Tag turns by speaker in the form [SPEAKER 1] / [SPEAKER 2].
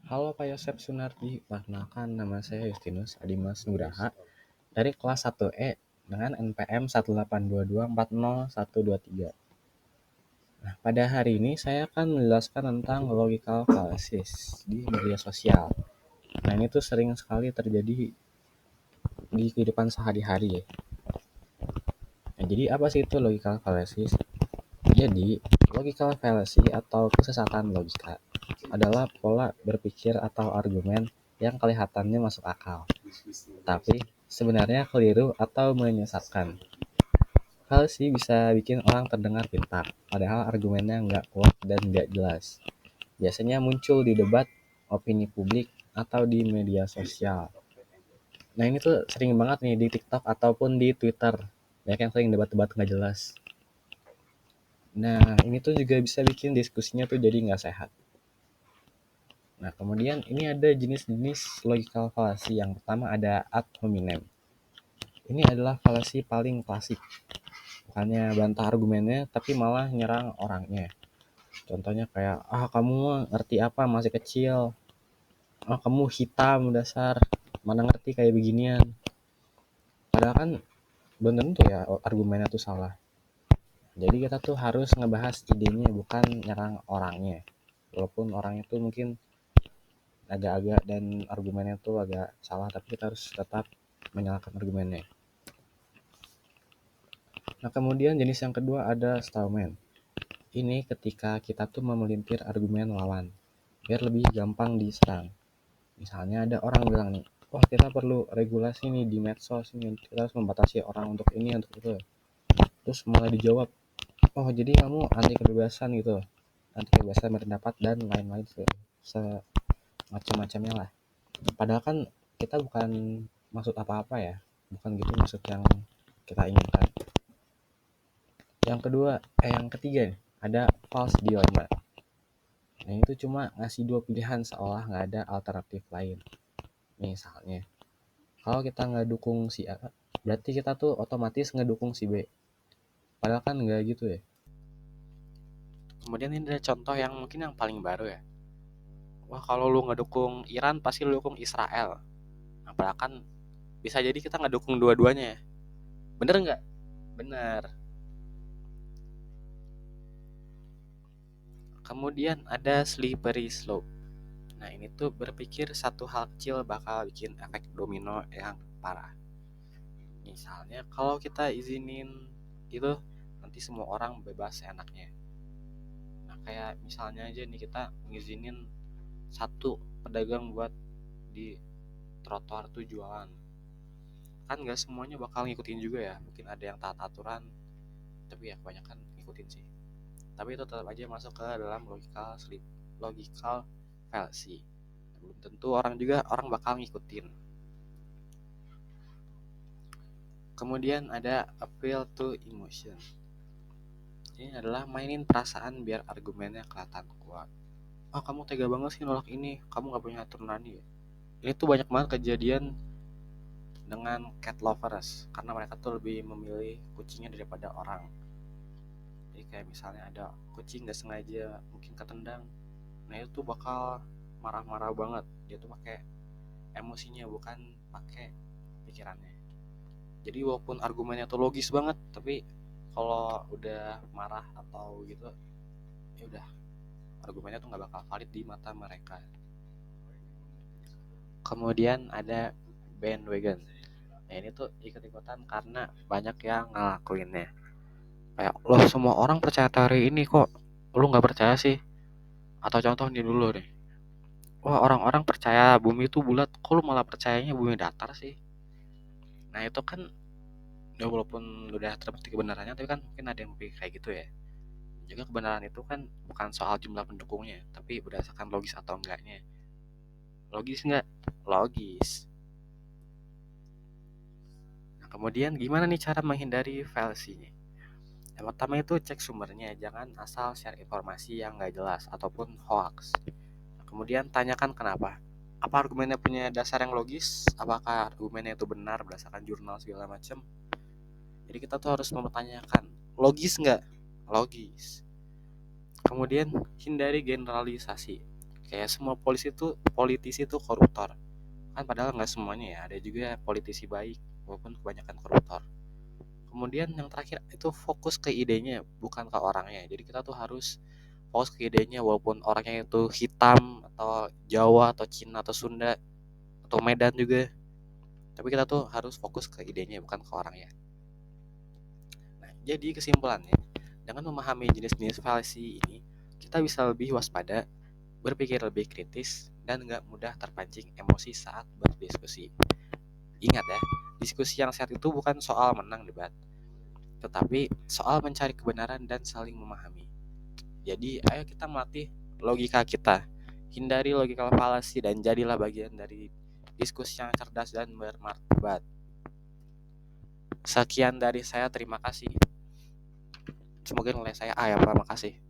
[SPEAKER 1] Halo Pak Yosep Sunardi, perkenalkan nama saya Justinus Adimas Nugraha dari kelas 1E dengan NPM 182240123. Nah, pada hari ini saya akan menjelaskan tentang logical fallacies di media sosial. Nah, ini tuh sering sekali terjadi di kehidupan sehari-hari ya. Nah, jadi apa sih itu logical fallacies? Jadi, logical fallacy atau kesesatan logika adalah pola berpikir atau argumen yang kelihatannya masuk akal, tapi sebenarnya keliru atau menyesatkan. Fallacy bisa bikin orang terdengar pintar, padahal argumennya nggak kuat dan nggak jelas. Biasanya muncul di debat, opini publik, atau di media sosial. Nah ini tuh sering banget nih di TikTok ataupun di Twitter. Banyak yang sering debat-debat nggak jelas. Nah ini tuh juga bisa bikin diskusinya tuh jadi nggak sehat. Nah kemudian ini ada jenis-jenis logical fallacy. Yang pertama ada ad hominem. Ini adalah fallacy paling klasik. Bukannya bantah argumennya, tapi malah nyerang orangnya. Contohnya kayak, kamu ngerti apa masih kecil. Kamu hitam dasar. Mana ngerti kayak beginian. Padahal kan belum tentu ya argumennya tuh salah. Jadi kita tuh harus ngebahas idenya bukan nyerang orangnya. Walaupun orangnya tuh mungkin agak-agak dan argumennya tuh agak salah, tapi kita harus tetap menyalahkan argumennya. Nah kemudian jenis yang kedua ada strawman. Ini ketika kita tuh memelintir argumen lawan biar lebih gampang diserang. Misalnya ada orang bilang nih, wah kita perlu regulasi nih di medsos nih, kita harus membatasi orang untuk ini untuk itu. Terus malah dijawab, oh jadi kamu anti kebebasan gitu, anti kebebasan berpendapat dan lain-lain semacam-macamnya lah. Padahal kan kita bukan maksud apa-apa ya, bukan gitu maksud yang kita inginkan. Yang ketiga nih, ada false dilemma. Nah itu cuma ngasih dua pilihan seolah nggak ada alternatif lain. Misalnya, kalau kita nggak dukung si A, berarti kita tuh otomatis ngedukung si B. Padahal kan nggak gitu ya. Kemudian ini ada contoh yang mungkin yang paling baru ya. Wah kalau lu nggak dukung Iran, pasti lu dukung Israel. Nah, padahal kan bisa jadi kita nggak dukung dua-duanya ya. Bener nggak? Bener. Kemudian ada slippery slope. Nah ini tuh berpikir satu hal kecil bakal bikin efek domino yang parah. Misalnya kalau kita izinin itu, nanti semua orang bebas enaknya. Nah kayak misalnya aja nih kita ngizinin satu pedagang buat di trotoar tuh jualan. Kan gak semuanya bakal ngikutin juga ya. Mungkin ada yang taat aturan, tapi ya kebanyakan ngikutin sih. Tapi itu tetap aja masuk ke dalam logical fallacy. Belum tentu orang bakal ngikutin. Kemudian ada appeal to emotion. Ini adalah mainin perasaan biar argumennya kelihatan kuat. Kamu tega banget sih nolak ini, kamu gak punya hati nurani ya. Ini tuh banyak banget kejadian dengan cat lovers, karena mereka tuh lebih memilih kucingnya daripada orang. Jadi kayak misalnya ada kucing gak sengaja mungkin ketendang, nah itu tuh bakal marah-marah banget. Dia tuh pakai emosinya bukan pakai pikirannya. Jadi walaupun argumennya tuh logis banget, tapi kalau udah marah atau gitu, ya udah argumennya tuh nggak bakal valid di mata mereka. Kemudian ada bandwagon. Nah ini tuh ikut-ikutan karena banyak yang ngelakuinnya. Kayak loh semua orang percaya teori ini kok lu nggak percaya sih? Atau contoh nih dulu nih. Wah orang-orang percaya bumi itu bulat, kok lu malah percayanya bumi datar sih? Nah itu kan ya walaupun udah terbukti kebenarannya, tapi kan mungkin ada yang lebih kayak gitu ya. Juga kebenaran itu kan bukan soal jumlah pendukungnya, tapi berdasarkan logis atau enggaknya. Logis nggak? Logis. Nah, kemudian gimana nih cara menghindari fallacy-nya? Yang pertama itu cek sumbernya, jangan asal share informasi yang nggak jelas ataupun hoax. Nah, kemudian tanyakan kenapa. Apa argumennya punya dasar yang logis? Apakah argumennya itu benar berdasarkan jurnal segala macam? Jadi kita tuh harus mempertanyakan, logis nggak? Logis. Kemudian hindari generalisasi. Kayak semua politisi itu koruptor. Kan padahal nggak semuanya ya, ada juga politisi baik walaupun kebanyakan koruptor. Kemudian yang terakhir itu fokus ke idenya bukan ke orangnya. Jadi kita tuh harus fokus ke idenya walaupun orangnya itu hitam atau Jawa atau Cina atau Sunda atau Medan juga. Tapi kita tuh harus fokus ke idenya bukan ke orangnya. Nah, jadi kesimpulannya, dengan memahami jenis-jenis fallacy ini, kita bisa lebih waspada, berpikir lebih kritis, dan nggak mudah terpancing emosi saat berdiskusi. Ingat ya, diskusi yang sehat itu bukan soal menang debat, tetapi soal mencari kebenaran dan saling memahami. Jadi, ayo kita melatih logika kita. Hindari logika fallacy dan jadilah bagian dari diskusi yang cerdas dan bermartabat. Sekian dari saya, terima kasih. Semoga nilai saya A ya, terima kasih.